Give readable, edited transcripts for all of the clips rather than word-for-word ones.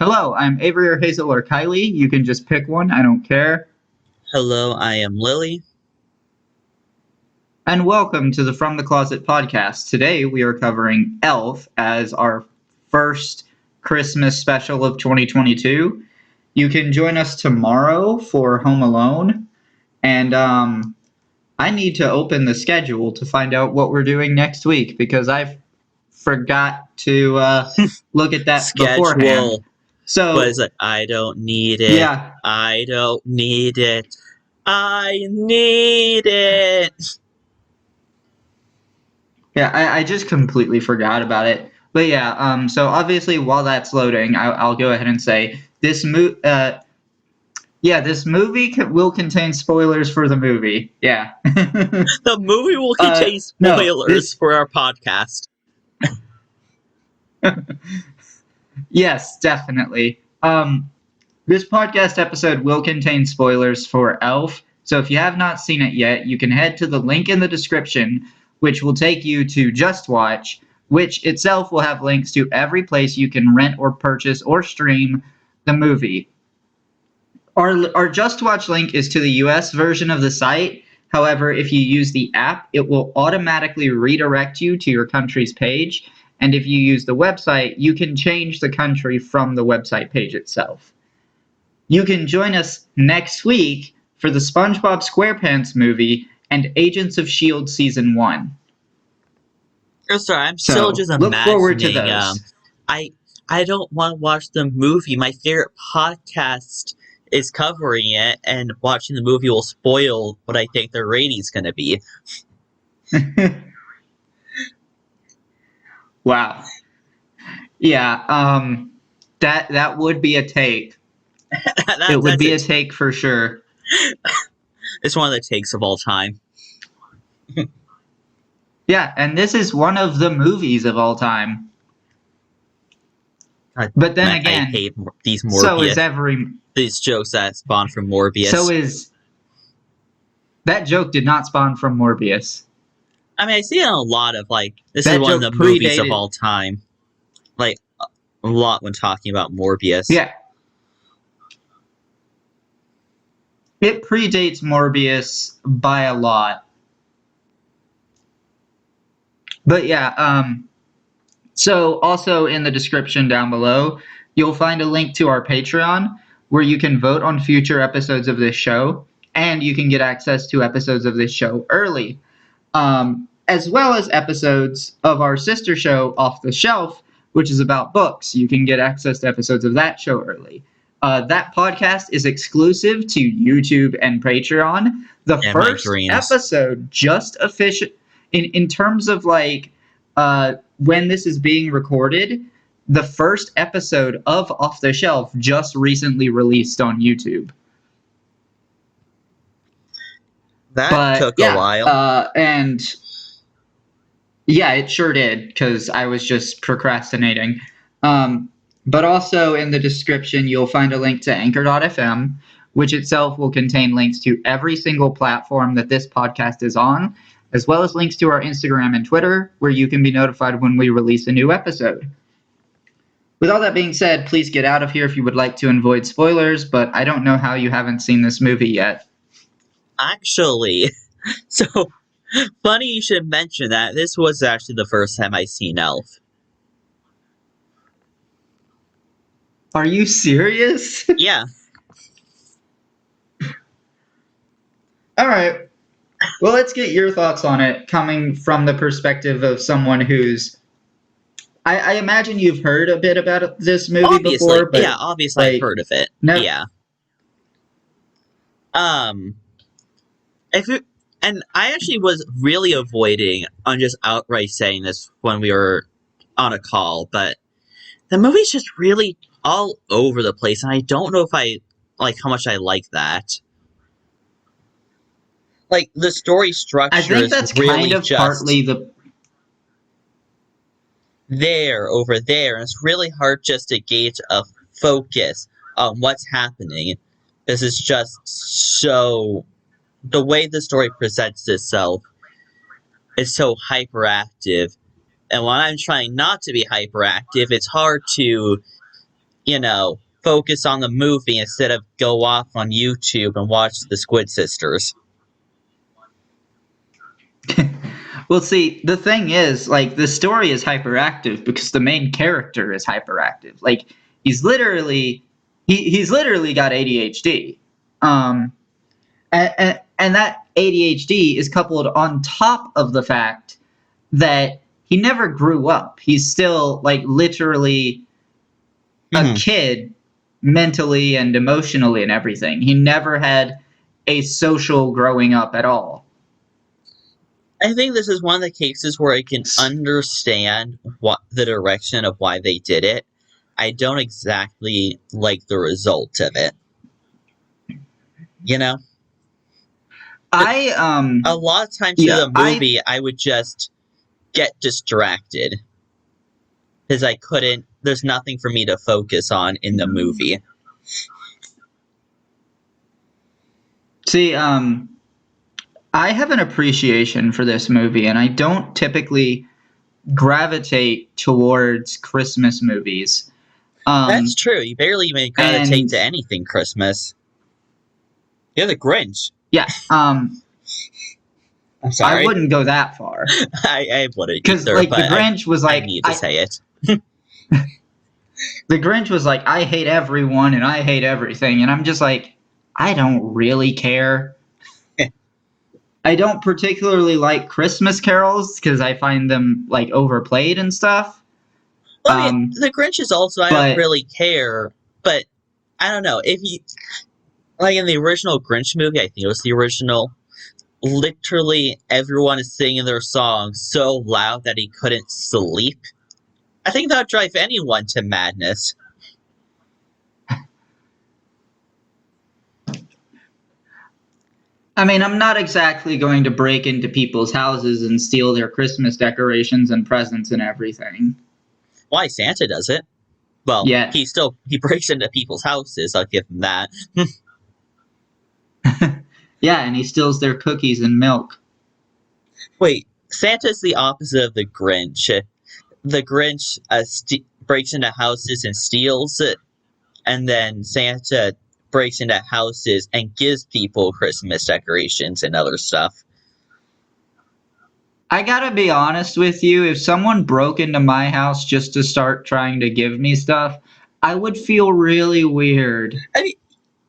Hello, I'm Avery or Hazel or Kylie. You can just pick one, I don't care. Hello, I am Lily. And welcome to the From the Closet podcast. Today we are covering Elf as our first Christmas special of 2022. You can join us tomorrow for Home Alone. And I need to open the schedule to find out what we're doing next week because I forgot to look at that beforehand. Schedule. What is So, it? I don't need it. yeah, I don't need it. I need it. Yeah, I just completely forgot about it. But yeah, so obviously while that's loading, I'll go ahead and say this movie will contain spoilers for the movie. Yeah. The movie will contain No, spoilers for our podcast. yes, definitely. This podcast episode will contain spoilers for Elf. So if you have not seen it yet, you can head to the link in the description, which will take you to Just Watch, which itself will have links to every place you can rent or purchase or stream the movie. Our Just Watch link is to the US version of the site. However, if you use the app, it will automatically redirect you to your country's page. And if you use the website, you can change the country from the website page itself. You can join us next week for the SpongeBob SquarePants movie and Agents of S.H.I.E.L.D. Season 1. Oh, sorry, I'm So, still just look forward to imagining. those. I don't want to watch the movie. My favorite podcast is covering it, and watching the movie will spoil what I think the rating's going to be. Wow. Yeah, that would be a take. It would be a take for sure. It's one of the takes of all time. Yeah, and this is one of the movies of all time. God, But then man, again, I hate these Morbius. so is every. These jokes that spawn from Morbius. So is. That joke did not spawn from Morbius. I mean, I see it in a lot of, this That is one of joke the movies of predated- all time. Like, a lot when talking about Morbius. Yeah. It predates Morbius by a lot. But yeah, so also in the description down below, you'll find a link to our Patreon where you can vote on future episodes of this show, and you can get access to episodes of this show early, as well as episodes of our sister show, Off the Shelf, which is about books. You can get access to episodes of that show early. That podcast is exclusive to YouTube and Patreon. The And first episode just official in terms of when this is being recorded, the first episode of Off the Shelf just recently released on YouTube. That took a while. And yeah, it sure did, because I was just procrastinating. But also in the description, you'll find a link to Anchor.fm, which itself will contain links to every single platform that this podcast is on, as well as links to our Instagram and Twitter, where you can be notified when we release a new episode. With all that being said, please get out of here if you would like to avoid spoilers, but I don't know how you haven't seen this movie yet. Actually, so funny you should mention that. This was actually the first time I seen Elf. Are you serious? Yeah. All right. Well, let's get your thoughts on it, coming from the perspective of someone who's... I imagine you've heard a bit about this movie before, but... Yeah, obviously I've heard of it. No. Yeah. And I actually was really avoiding on just outright saying this when we were on a call, but the movie's just really all over the place, and I don't know if I like how much I like that. Like, the story structure is really I think that's kind of partly the... there, over there, and it's really hard just to gauge a focus on what's happening. This is just so... The way the story presents itself is so hyperactive, and when I'm trying not to be hyperactive, it's hard to focus on the movie instead of go off on YouTube and watch the Squid Sisters. Well, see, the thing is, like, the story is hyperactive because the main character is hyperactive. Like, he's literally got ADHD. And that ADHD is coupled on top of the fact that he never grew up. He's still, like, literally a kid mentally and emotionally and everything. He never had a social growing up at all. I think this is one of the cases where I can understand what the direction of why they did it. I don't exactly like the result of it. A lot of times through the movie, I would just get distracted because I couldn't. There's nothing for me to focus on in the movie. See, I have an appreciation for this movie, and I don't typically gravitate towards Christmas movies. That's true. You barely even gravitate to anything Christmas. You're the Grinch. Yeah. I'm sorry. I wouldn't go that far. I wouldn't because either, like but the Grinch was like I need to say it. The Grinch was like, I hate everyone and I hate everything, and I'm just like, I don't really care. I don't particularly like Christmas carols because I find them like overplayed and stuff. Well, I mean, the Grinch is also I don't really care, but I don't know if you like in the original Grinch movie. I think it was the original. Literally, everyone is singing their song so loud that he couldn't sleep. I think that would drive anyone to madness. I mean, I'm not exactly going to break into people's houses and steal their Christmas decorations and presents and everything. Why, Santa does it. Well, yeah. He breaks into people's houses, I'll give him that. Yeah, and he steals their cookies and milk. Wait, Santa's the opposite of the Grinch. The Grinch breaks into houses and steals it, and then Santa breaks into houses and gives people Christmas decorations and other stuff. I gotta be honest with you, if someone broke into my house just to start trying to give me stuff, I would feel really weird. I mean,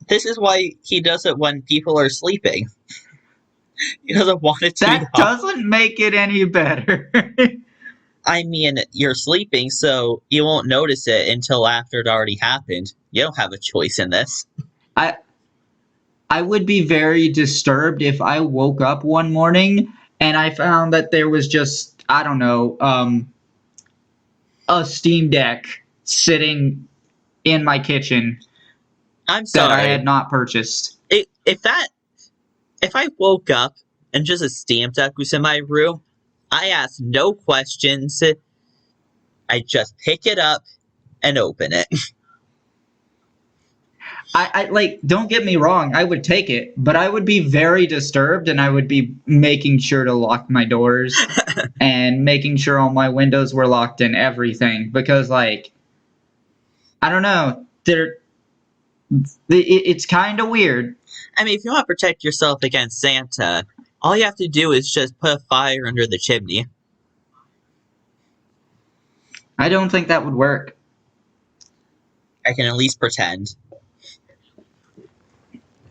this is why he does it when people are sleeping. He doesn't want it to be That doesn't make it any better. I mean, you're sleeping, so you won't notice it until after it already happened. You don't have a choice in this. I would be very disturbed if I woke up one morning and I found that there was just, I don't know, a Steam Deck sitting in my kitchen. I'm sorry. That I had not purchased. If I woke up and just a Steam Deck was in my room, I ask no questions. I just pick it up and open it. I like, don't get me wrong, I would take it, but I would be very disturbed and I would be making sure to lock my doors and making sure all my windows were locked and everything because, like, I don't know, it's kind of weird. I mean, if you want to protect yourself against Santa, all you have to do is just put a fire under the chimney. I don't think that would work. I can at least pretend.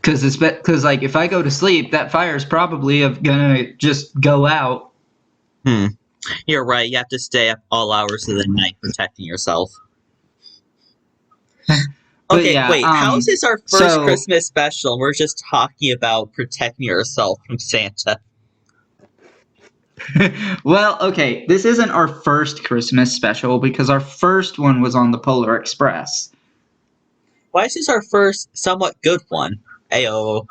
Because like, if I go to sleep, that fire's probably gonna just go out. You're right. You have to stay up all hours of the night protecting yourself. Okay, yeah, wait. How is this our first Christmas special? We're just talking about protecting yourself from Santa. Well, okay. This isn't our first Christmas special because our first one was on the Polar Express. Why is this our first somewhat good one? Ayo.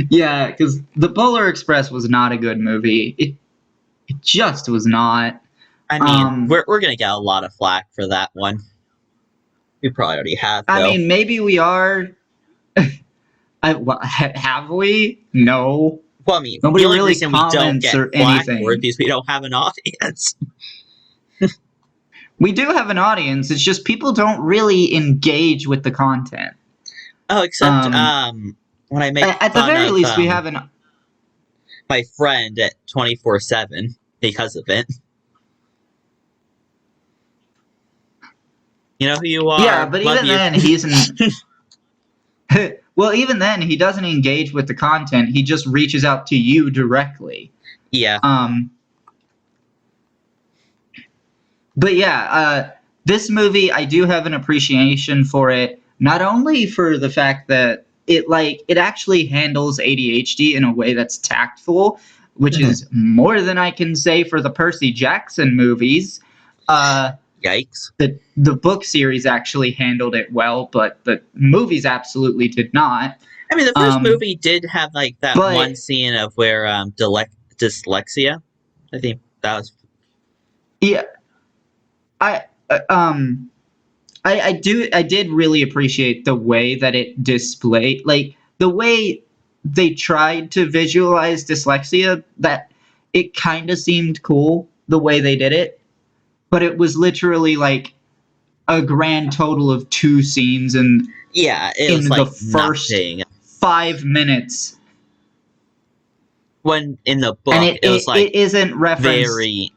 Yeah, because the Polar Express was not a good movie. It just was not. I mean, we're gonna get a lot of flack for that one. We probably already have. Though. I mean, maybe we are. Have we? No. Well, I mean, nobody the only really reason we don't get or flack anything for it because we don't have an audience. We do have an audience. It's just people don't really engage with the content. Oh, except Um, when I make at the fun very of least, we have an. my friend at 24/7 because of it. You know who you Yeah, are. but Love even you. then, he's an. Well, even then, he doesn't engage with the content. He just reaches out to you directly. Yeah. Um, but yeah, this movie, I do have an appreciation for it. Not only for the fact that it actually handles ADHD in a way that's tactful, which Mhm. is more than I can say for the Percy Jackson movies. Uh, Yikes. the book series actually handled it well, but the movies absolutely did not. I mean, the first Um, movie did have like that one but scene of where dyslexia. I think that was. yeah, I I did really appreciate the way that it displayed, like the way they tried to visualize dyslexia. That it kind of seemed cool the way they did it, but it was literally like a grand total of two scenes, and Yeah, it was in the like first nothing. 5 minutes, When in the and book, it was like it isn't referenced. very.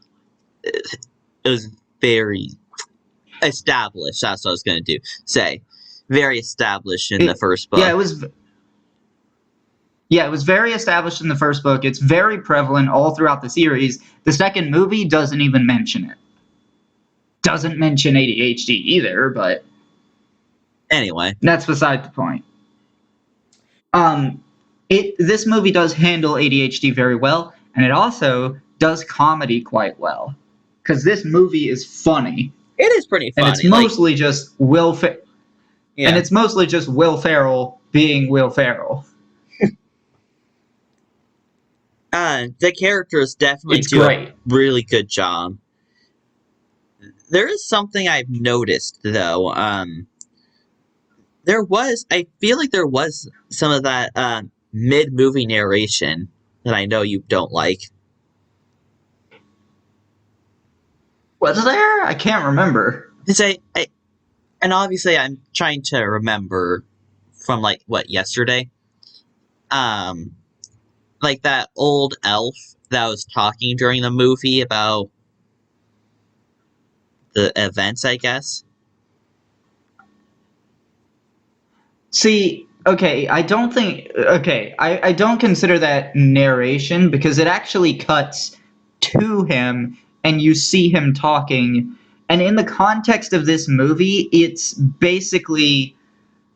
It was very established. That's what I was going to do. Say, very established in the It first yeah, book. it was very established in the first book. It's very prevalent all throughout the series. The second movie doesn't even mention it. Doesn't mention ADHD either, but Anyway, that's beside the point. Um, this movie does handle ADHD very well, and it also does comedy quite well. Because this movie is funny, it is pretty and it's funny. Like, mostly just and yeah, it's mostly just Will Ferrell being Will Ferrell. the characters definitely It's do a great. really good job. There is something I've noticed though. I feel like there was some of that mid movie narration that I know you don't like. Was there? I can't remember. Because and obviously I'm trying to remember from like what yesterday. Um, like that old elf that was talking during the movie about the events, I guess. See, okay, I don't consider that narration because it actually cuts to him and you see him talking. And in the context of this movie, it's basically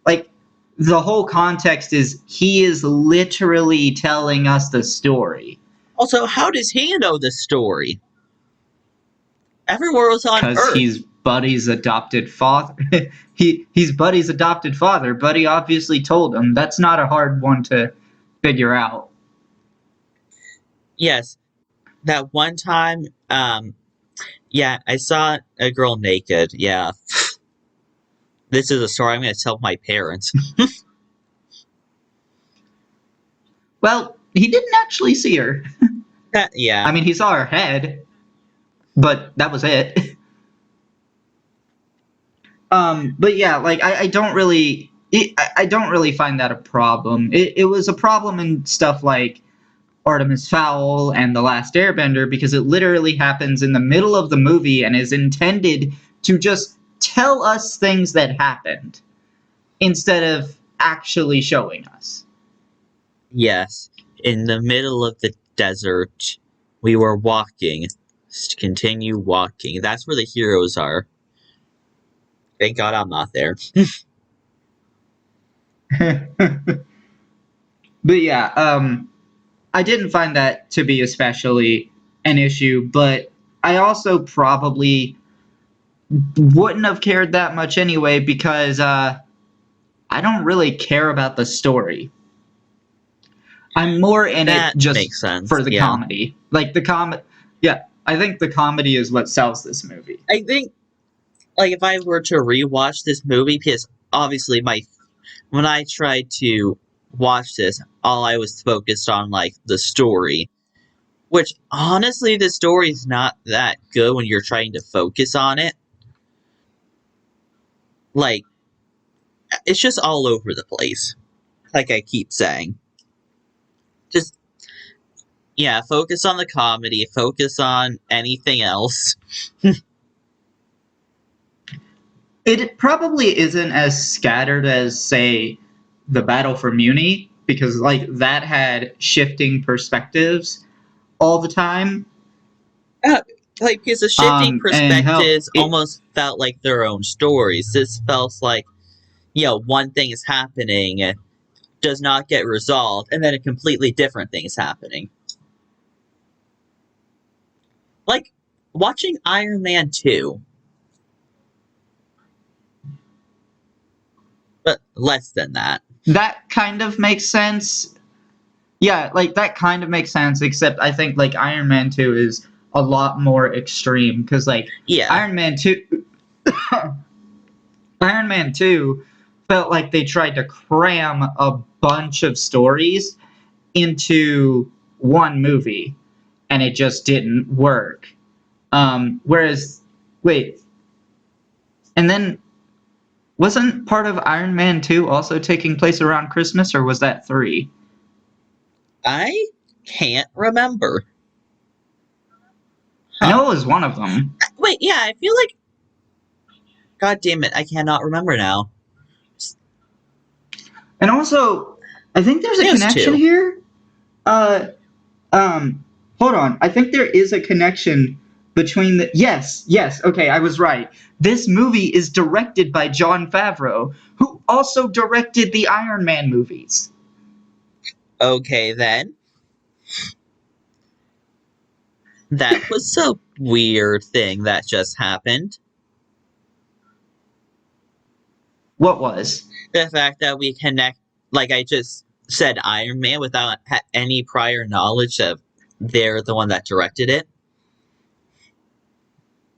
like the whole context is he is literally telling us the story Also, how does he know the story? Everyone was on because Earth. he's Buddy's adopted father. He's Buddy's adopted father. Buddy obviously told him. That's not a hard one to figure out. Yes, that one time, yeah, I saw a girl naked. Yeah, this is a story I'm going to tell my parents. Well, he didn't actually see her. Yeah, I mean, he saw her head, but that was it. But yeah, like I don't really, I don't really find that a problem. It was a problem in stuff like Artemis Fowl and The Last Airbender because it literally happens in the middle of the movie and is intended to just tell us things that happened instead of actually showing us. yes. In the middle of the desert, we were walking. Continue walking. That's where the heroes are. Thank God I'm not there. But yeah, I didn't find that to be especially an issue, but I also probably wouldn't have cared that much anyway because I don't really care about the story. I'm more in it That just makes sense. for the Yeah. comedy. Like yeah, I think the comedy is what sells this movie. I think, like, if I were to rewatch this movie, because obviously when I tried to watch this, all I was focused on, like, the story. Which, honestly, the story is not that good when you're trying to focus on it. like, it's just all over the place. Like I keep saying. Just, yeah, focus on the comedy, focus on anything else. It probably isn't as scattered as, say, the Battle for Muni, because like that had shifting perspectives all the time. Uh, like, because the shifting And hell, perspectives almost felt like their own stories. This felt like, one thing is happening, does not get resolved, and then a completely different thing is happening. Like watching Iron Man 2, but less than that. that kind of makes sense. Yeah, like that kind of makes sense, except I think like Iron Man 2 is a lot more extreme because like Yeah. Iron Man 2 Iron Man 2 felt like they tried to cram a bunch of stories into one movie and it just didn't work. Whereas wait, and then wasn't part of Iron Man 2 also taking place around Christmas, or was that 3? I can't remember. I Huh. know it was one of them. Wait, yeah, I feel like. God damn it, I cannot remember now. And also, I think there's a It was connection 2. here. Uh, Hold on. I think there is a connection between the. Yes. Okay, I was right. This movie is directed by Jon Favreau, who also directed the Iron Man movies. Okay, then. That was a weird thing that just happened. What was? The fact that we connect, like I just said, Iron Man without any prior knowledge of they're the one that directed it.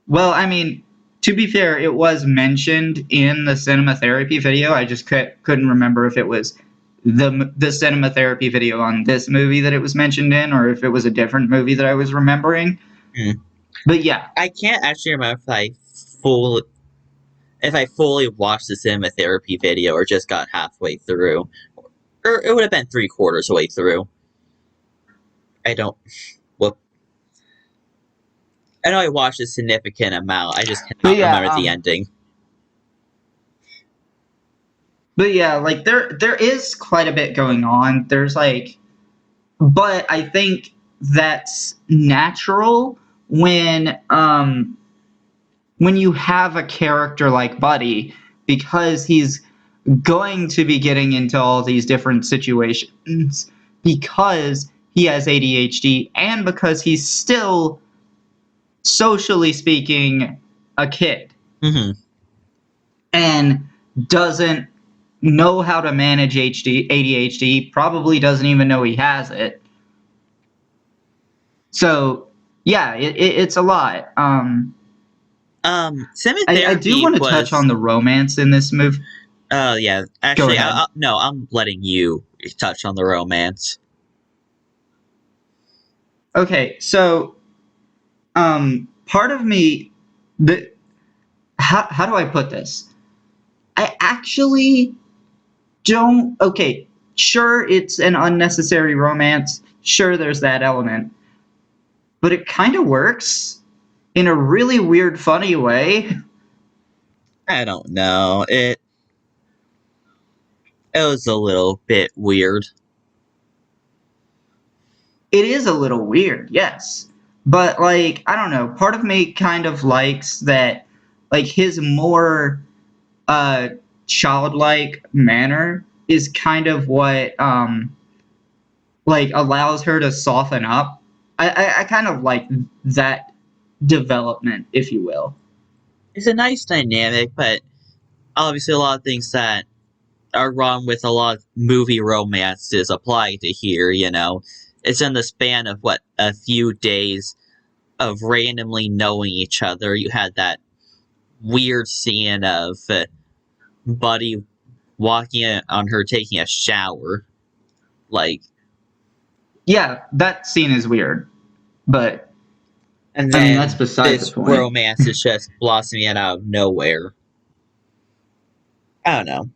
Well, I mean, to be fair, it was mentioned in the cinema therapy video. I just couldn't remember if it was the cinema therapy video on this movie that it was mentioned in, or if it was a different movie that I was remembering. Hmm. But yeah, I can't actually remember if I fully watched the cinema therapy video or just got halfway through. Or it would have been 3/4 way through. I don't. Well, I know I watched a significant amount. I just but cannot remember yeah, the ending. like there is quite a bit going on. There's like, but I think that's natural when you have a character like Buddy, because he's going to be getting into all these different situations because he has ADHD and because he's still, socially speaking, a kid Hmm. and doesn't know how to manage ADHD, probably doesn't even know he has it. So, yeah, it's a lot. Cinema I do therapy want to touch was. on the romance in this movie. Oh yeah, Go actually, ahead. no, I'm letting you touch on the romance. Okay, so part of me, the how do I put this? I actually don't. Okay, sure, it's an unnecessary romance. Sure, there's that element, but it kind of works in a really weird, funny way. I don't know. It was a little bit weird. It is a little weird, yes, but like I don't know. Part of me kind of likes that, like his more uh childlike manner is kind of what like allows her to soften up. I kind of like that development, if you will. It's a nice dynamic, but obviously a lot of things that are wrong with a lot of movie romances apply to here. It's in the span of a few days of randomly knowing each other. You had that weird scene of Buddy walking on her taking a shower. Like, Yeah, that scene is weird, but and I mean that's then beside the this point. romance is just blossoming out of nowhere. I don't know.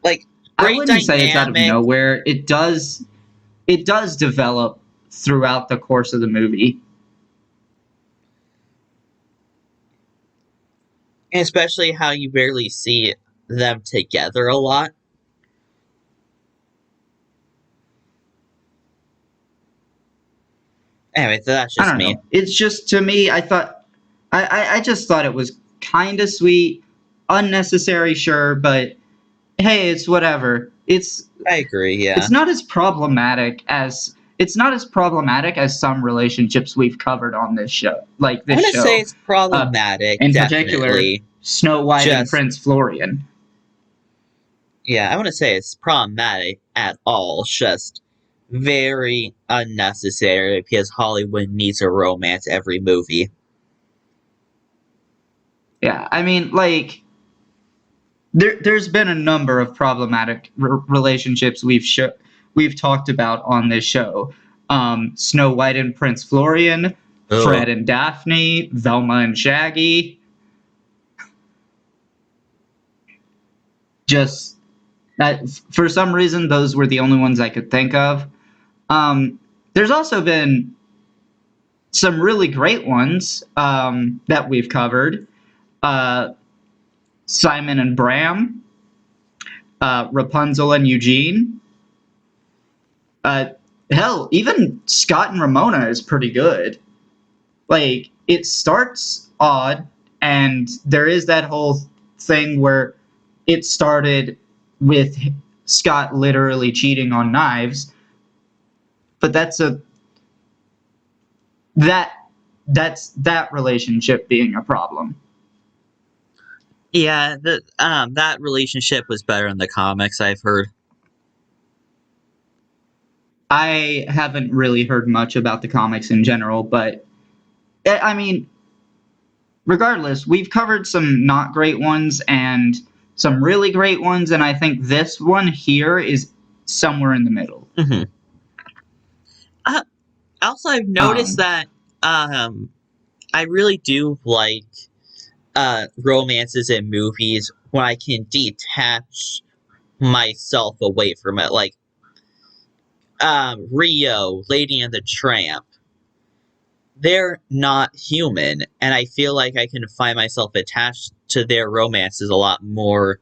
Like, I great wouldn't say it's out of dynamic, nowhere. It does develop throughout the course of the movie. and especially how you barely see them together a lot. Anyway, so that's I just don't me. know. It's just, to me, I just thought it was kind of sweet, unnecessary, sure, but hey, it's whatever. I agree, yeah. It's not as problematic as some relationships we've covered on this show, like I this want to say show. it's Uh, problematic, in particular, definitely. Snow White and Just, Prince Florian. yeah, I want to say it's problematic at all. It's just very unnecessary because Hollywood needs a romance every movie. Yeah, I mean, like, there's been a number of problematic relationships we've talked about on this show. Snow White and Prince Florian, Fred Ugh. and Daphne, Velma and Shaggy. Just that, for some reason, those were the only ones I could think of. There's also been some really great ones that we've covered. Uh, Simon and Bram, Rapunzel and Eugene. Uh, Hell, even Scott and Ramona is pretty good. Like, it starts odd, and there is that whole thing where it started with Scott literally cheating on Knives, but that that relationship being a problem. Yeah, that relationship was better in the comics, I've heard. I haven't really heard much about the comics in general, but I mean, regardless, we've covered some not great ones and some really great ones, and I think this one here is somewhere in the middle. Hmm. Also, I've noticed Um, that I really do like romances in movies when I can detach myself away from it. Like Rio, Lady and the Tramp. They're not human, and I feel like I can find myself attached to their romances a lot more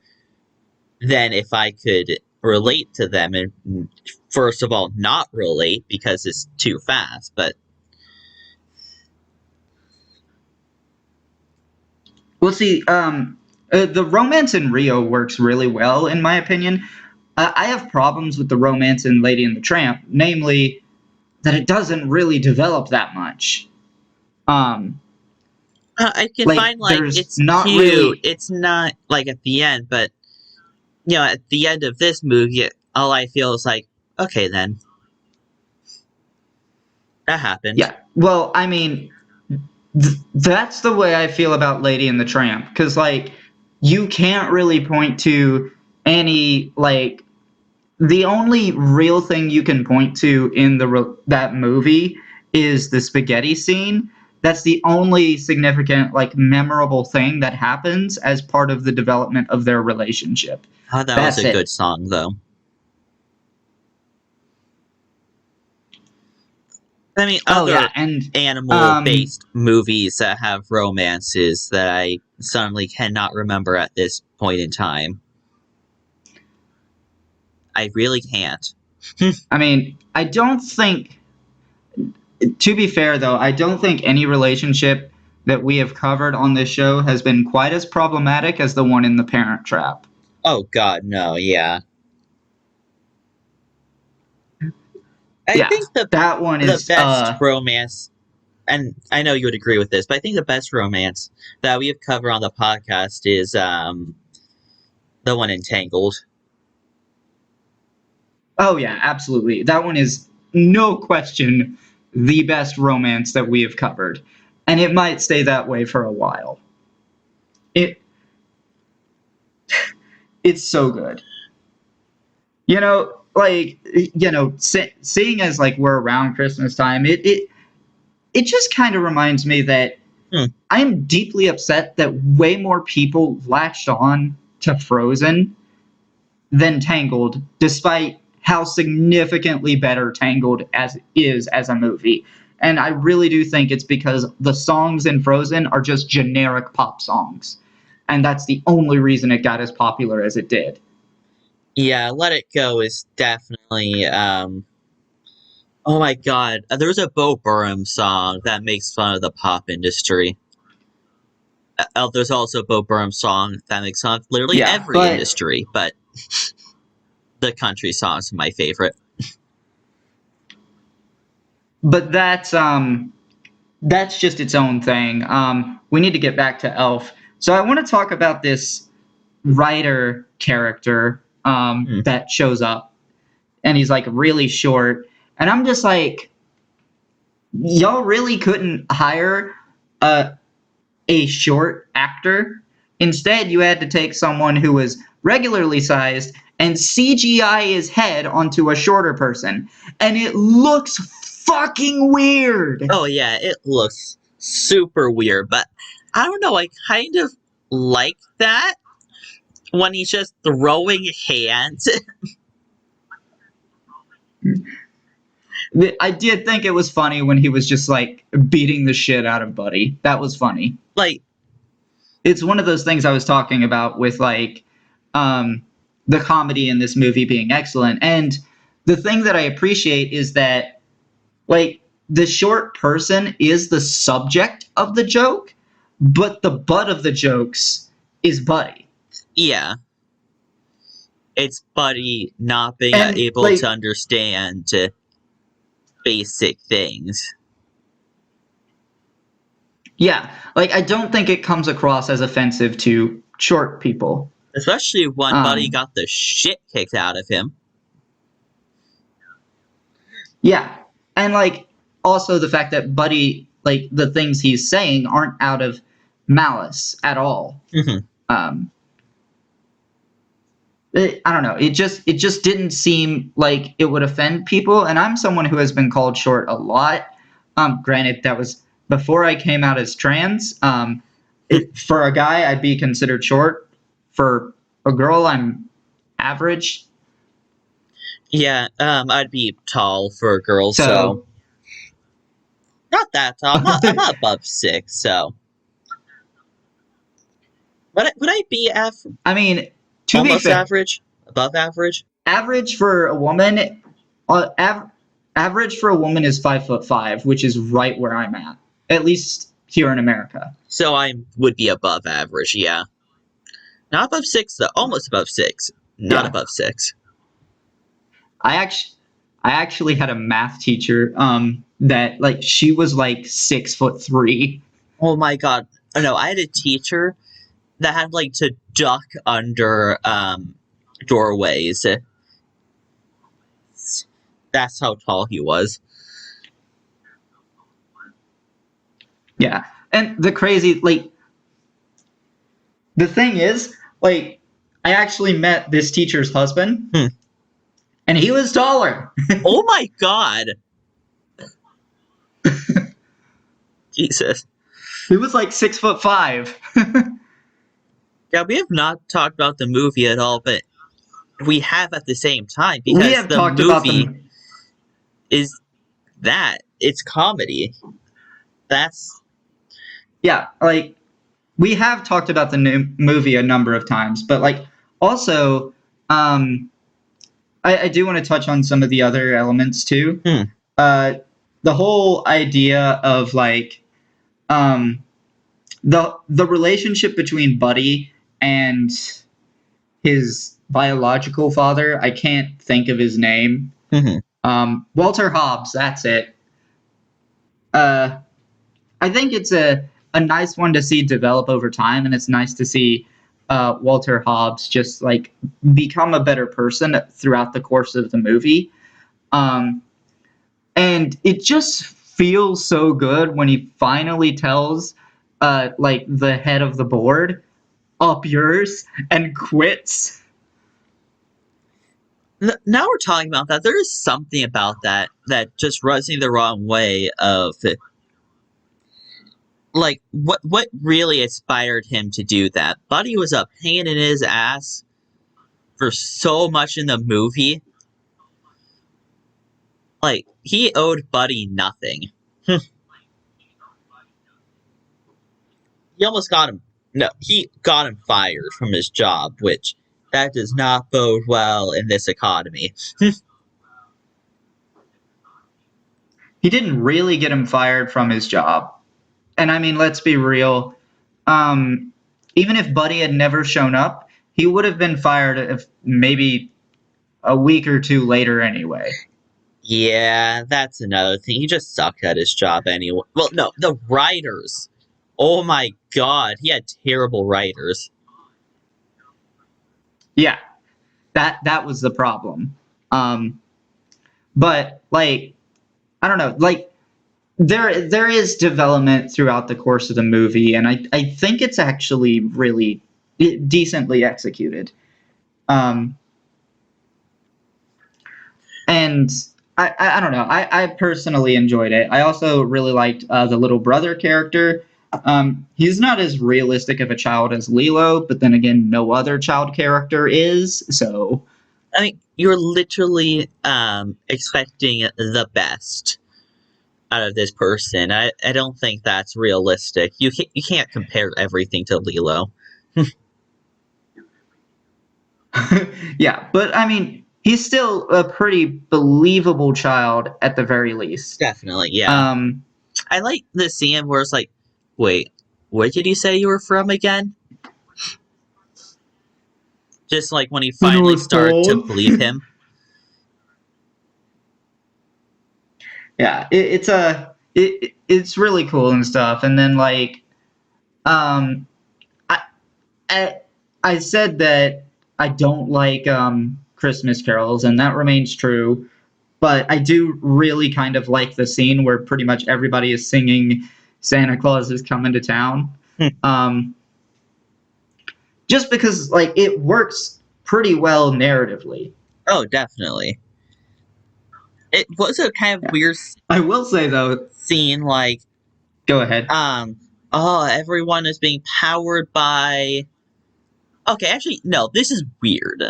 than if I could relate to them and first of all not relate because it's too fast. But we'll see. The romance in Rio works really well, in my opinion. I have problems with the romance in Lady and the Tramp, namely that it doesn't really develop that much. Um, I can like, find like there's it's not cute. really. It's not like at the end, but at the end of this movie, all I feel is like, okay, then that happened. Yeah. Well, I mean, that's the way I feel about Lady and the Tramp, because, like, you can't really point to any, like, the only real thing you can point to in that movie is the spaghetti scene. That's the only significant, like, memorable thing that happens as part of the development of their relationship. Oh, that was That's a good it. song, though. I mean, Oh other yeah, and um, animal-based movies that have romances that I suddenly cannot remember at this point in time. I really can't. I mean, I don't think. To be fair, though, I don't think any relationship that we have covered on this show has been quite as problematic as the one in The Parent Trap. Oh God, no, yeah. I Yeah, think the that one the is. best romance, and I know you would agree with this, but I think the best romance that we have covered on the podcast is the one Entangled. Oh yeah, absolutely. That one is no question the best romance that we have covered, and it might stay that way for a while. It it's so good. Like, seeing as, like, we're around Christmas time, it just kind of reminds me that Hmm. I am deeply upset that way more people latched on to Frozen than Tangled, despite how significantly better Tangled as a movie. And I really do think it's because the songs in Frozen are just generic pop songs. And that's the only reason it got as popular as it did. Yeah, Let It Go is definitely oh my god, there's a Bo Burnham song that makes fun of the pop industry. There's also a Bo Burnham song that makes fun of literally Yeah, every industry, but the country songs are my favorite. But that's just its own thing. We need to get back to Elf. So I want to talk about this writer character that shows up, and he's like really short, and I'm just like, y'all really couldn't hire a short actor. Instead, you had to take someone who was regularly sized and CGI his head onto a shorter person, and it looks fucking weird. Oh yeah, it looks super weird, but I don't know, I kind of like that when he's just throwing hands. I did think it was funny when he was just like beating the shit out of Buddy. That was funny. Like, it's one of those things I was talking about with like the comedy in this movie being excellent. And the thing that I appreciate is that like the short person is the subject of the joke, but the butt of the jokes is Buddy. yeah. It's Buddy not being And able like, to understand basic things. yeah, like I don't think it comes across as offensive to short people. Especially when Buddy got the shit kicked out of him. Yeah. And like also the fact that Buddy, like the things he's saying aren't out of malice at all. Mm-hmm. I don't know. It just didn't seem like it would offend people. And I'm someone who has been called short a lot. Granted, that was before I came out as trans. For a guy, I'd be considered short. For a girl, I'm average. Yeah, I'd be tall for a girl, so not that tall. I'm not above 6, so would I be I mean, to almost be fair, average, above average? average for a woman, average for a woman is 5'5", which is right where I'm at least here in America. So I would be above average, yeah. Not above 6 though, almost above 6, not Yeah. above 6. I actually had a math teacher that like she was like 6'3". Oh my god! No, I had a teacher that had like to duck under doorways. That's how tall he was. Yeah, and the thing is, like, I actually met this teacher's husband, and he was taller. Oh my god! Jesus. He was like 6'5". Yeah, we have not talked about the movie at all, but we have at the same time because We have the talked about movie is that it's comedy. That's yeah, like we have talked about the new movie a number of times, but like also, I do want to touch on some of the other elements too. The whole idea of like the relationship between Buddy and his biological father. I can't think of his name. Walter Hobbs. That's it. I think it's a nice one to see develop over time, and it's nice to see Walter Hobbs just like become a better person throughout the course of the movie. And it just feels so good when he finally tells like the head of the board, "Up yours," and quits. now we're talking about that. There is something about that just rubs me the wrong way. Of like what really inspired him to do that? Buddy was a pain in his ass for so much in the movie. Like, he owed Buddy nothing. He almost got him. No, he got him fired from his job, which that does not bode well in this economy. He didn't really get him fired from his job. And I mean, let's be real. Even if Buddy had never shown up, he would have been fired if maybe a week or two later anyway. Yeah, that's another thing. He just sucked at his job anyway. Well, no, the writers. Oh my god, he had terrible writers. Yeah, that was the problem. But like, I don't know, like there is development throughout the course of the movie, and I think it's actually really decently executed. And I don't know. I personally enjoyed it. I also really liked the little brother character. He's not as realistic of a child as Lilo, but then again, no other child character is. So, I mean, you're literally expecting the best out of this person. I don't think that's realistic. You can't compare everything to Lilo. yeah, but I mean, he's still a pretty believable child at the very least. Definitely, yeah. I like the scene where it's like, wait, where did you say you were from again? Just like when he finally started to believe him. Yeah, it's really cool and stuff. And then like, I said that I don't like Christmas carols, and that remains true. But I do really kind of like the scene where pretty much everybody is singing "Santa Claus is Coming to Town," just because like it works pretty well narratively. Oh, definitely. It was a kind of weird. I will say though, scene like, go ahead. Everyone is being powered by. Okay, actually, no, this is weird.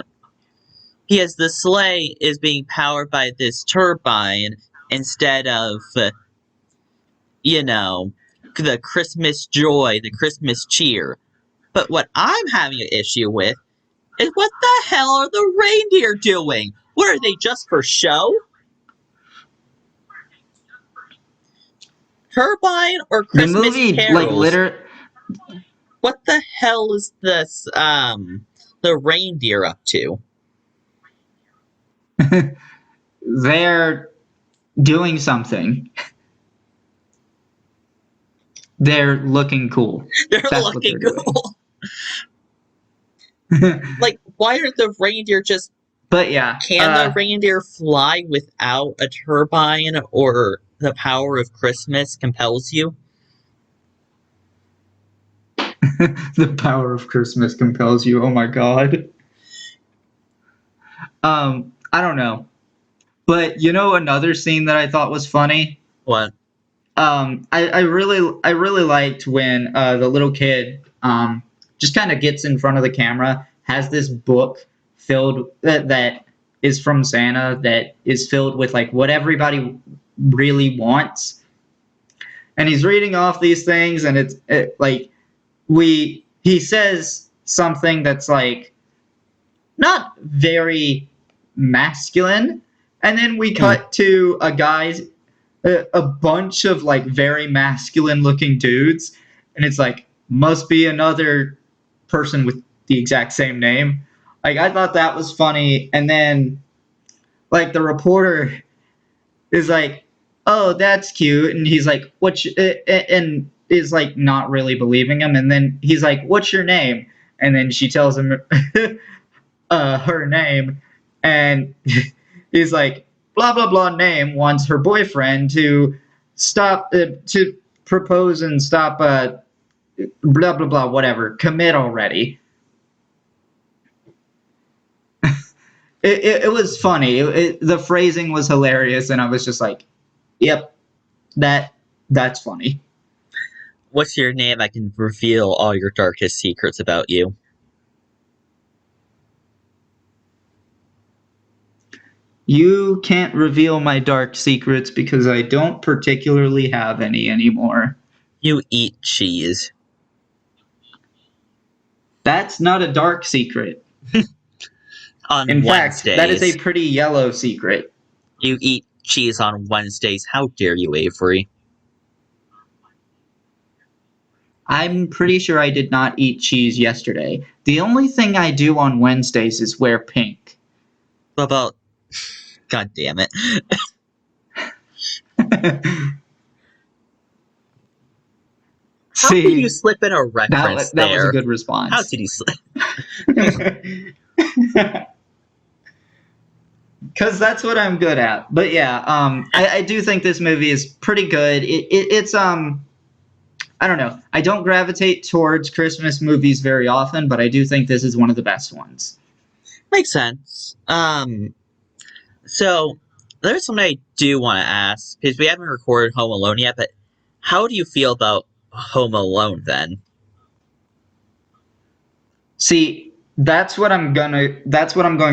Because the sleigh is being powered by this turbine instead of, the Christmas joy, the Christmas cheer. But what I'm having an issue with is what the hell are the reindeer doing? What are they, just for show? Turbine or Christmas the movie, carols? Like, what the hell is this, the reindeer up to? They're doing something. They're looking cool. They're looking cool. Like, why aren't the reindeer just... But yeah. Can the reindeer fly without a turbine, or the power of Christmas compels you? The power of Christmas compels you. Oh my god. I don't know. But another scene that I thought was funny? What? I really liked when the little kid just kind of gets in front of the camera, has this book filled that is from Santa, that is filled with like what everybody really wants, and he's reading off these things, and he says something that's like not very masculine, and then we cut to a bunch of like very masculine looking dudes, and it's like must be another person with the exact same name. Like, I thought that was funny. And then like the reporter is like, oh, that's cute, and he's like, and is like not really believing him, and then he's like, what's your name? And then she tells him her name, and he's like, blah blah blah name wants her boyfriend to stop to propose and stop blah blah blah whatever, commit already. It was funny. The phrasing was hilarious, and I was just like, yep, that's funny. What's your name? I can reveal all your darkest secrets about you. You can't reveal my dark secrets because I don't particularly have any anymore. You eat cheese. That's not a dark secret. On In fact, that is a Wednesdays. pretty yellow secret. You eat cheese on Wednesdays. How dare you, Avery? I'm pretty sure I did not eat cheese yesterday. The only thing I do on Wednesdays is wear pink. What about... God damn it. How did you See, slip in a reference that was a there? good response. How did you slip? Because that's what I'm good at. But yeah, I do think this movie is pretty good. It's I don't know. I don't gravitate towards Christmas movies very often, but I do think this is one of the best ones. Makes sense. So there's something I do want to ask because we haven't recorded Home Alone yet. But how do you feel about Home Alone then? See, that's what I'm going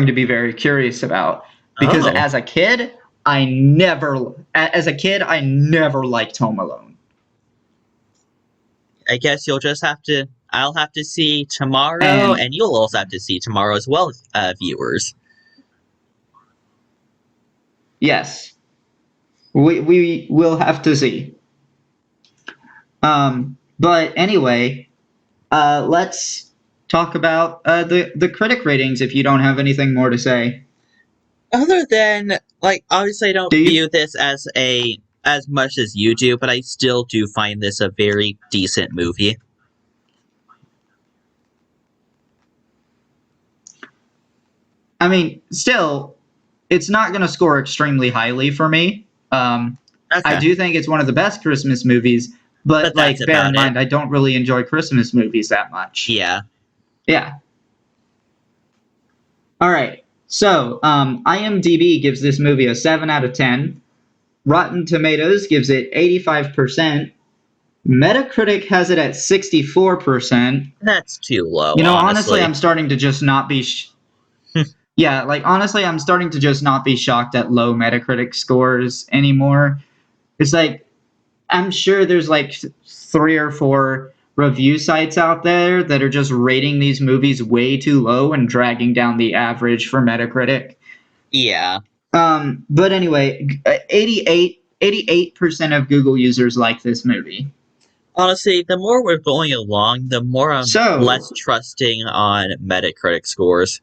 to be very curious about because Oh, as a kid, I never liked Home Alone. I guess you'll just have to. I'll have to see tomorrow, And and you'll also have to see tomorrow as well, viewers. yes, we will have to see. But anyway, let's talk about the critic ratings if you don't have anything more to say. Other than obviously I don't Do you? view this as much as you do, but I still do find this a very decent movie. I mean, still, it's not going to score extremely highly for me. I Okay, do think it's one of the best Christmas movies, but but that's like, bear in about it. mind, I don't really enjoy Christmas movies that much. Yeah, Yeah. All right. So, IMDb gives this movie a 7 out of 10. Rotten Tomatoes gives it 85%. Metacritic has it at 64%. that's too low, You know, honestly, honestly. I'm starting to just not be. Yeah, like, honestly, I'm starting to just not be shocked at low Metacritic scores anymore. It's like, I'm sure there's like 3 or 4 review sites out there that are just rating these movies way too low and dragging down the average for Metacritic. Yeah. But anyway, 88% of Google users like this movie. Honestly, the more we're going along, the more I'm So, less trusting on Metacritic scores.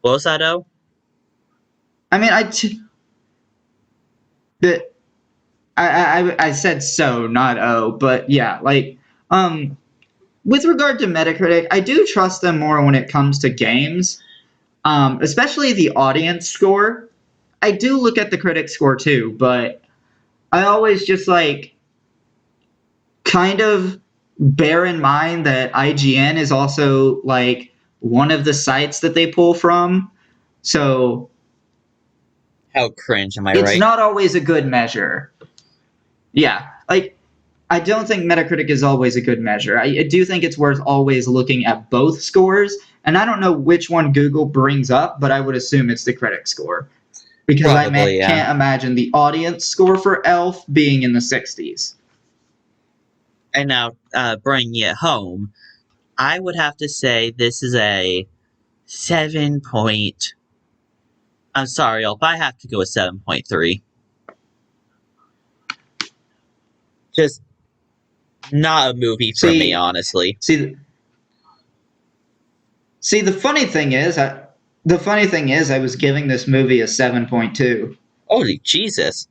What was that, O? I mean, the, I said so, not oh, but yeah, like, with regard to Metacritic, I do trust them more when it comes to games, especially the audience score. I do look at the critic score too, but I always just like kind of bear in mind that IGN is also like one of the sites that they pull from. So How cringe, am I it's right? not always a good measure. Yeah, like I don't think Metacritic is always a good measure. I do think it's worth always looking at both scores, and I don't know which one Google brings up, but I would assume it's the critic score because Probably, yeah. can't imagine the audience score for Elf being in the 60s. And now, bringing it home, I would have to say this is a 7 point. I'm sorry, Elf, I have to go with 7.3. Just not a movie for me, See, honestly. see, see. The funny thing is, I was giving this movie a 7.2. Holy Jesus.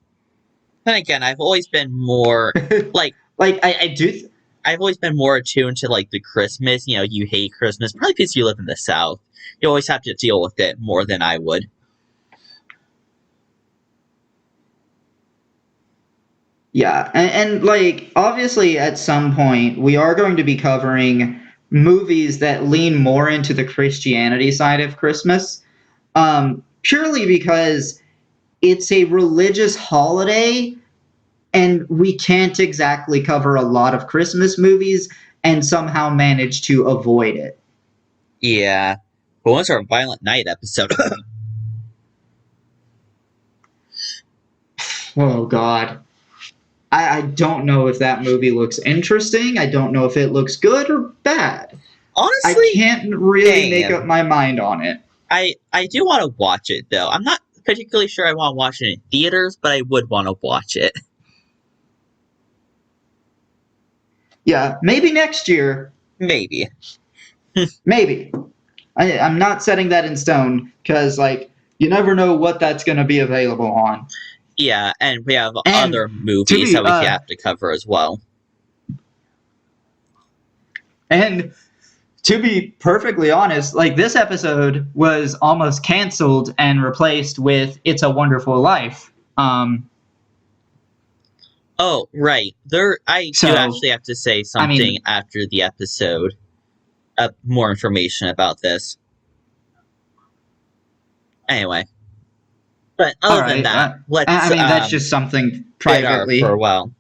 Then again, I've always been more like Like I do. I've always been more attuned to like the Christmas. You know, you hate Christmas, probably because you live in the South. You always have to deal with it more than I would. Yeah, and like obviously at some point we are going to be covering movies that lean more into the Christianity side of Christmas, purely because it's a religious holiday and we can't exactly cover a lot of Christmas movies and somehow manage to avoid it. Yeah. But what's our Violent Night episode? Oh, God. I don't know if that movie looks interesting. I don't know if it looks good or bad. I Honestly, can't really make up my mind on it. I do want to watch it, though. I'm not particularly sure I want to watch it in theaters, but I would want to watch it. Yeah, maybe next year. Maybe. Maybe. I'm not setting that in stone because, like, you never know what that's going to be available on. Yeah, and we have And other movies that we have to cover as well. And to be perfectly honest, like, this episode was almost canceled and replaced with It's a Wonderful Life. Oh, right. I do actually have to say something after the episode. More information about this. Anyway. But other than that, let's that's just something privately. For a while.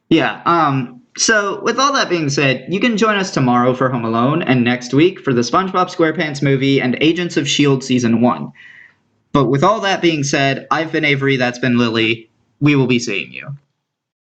Yeah, so with all that being said, you can join us tomorrow for Home Alone and next week for the SpongeBob SquarePants movie and Agents of S.H.I.E.L.D. Season 1. But with all that being said, I've been Avery, that's been Lily. We will be seeing you.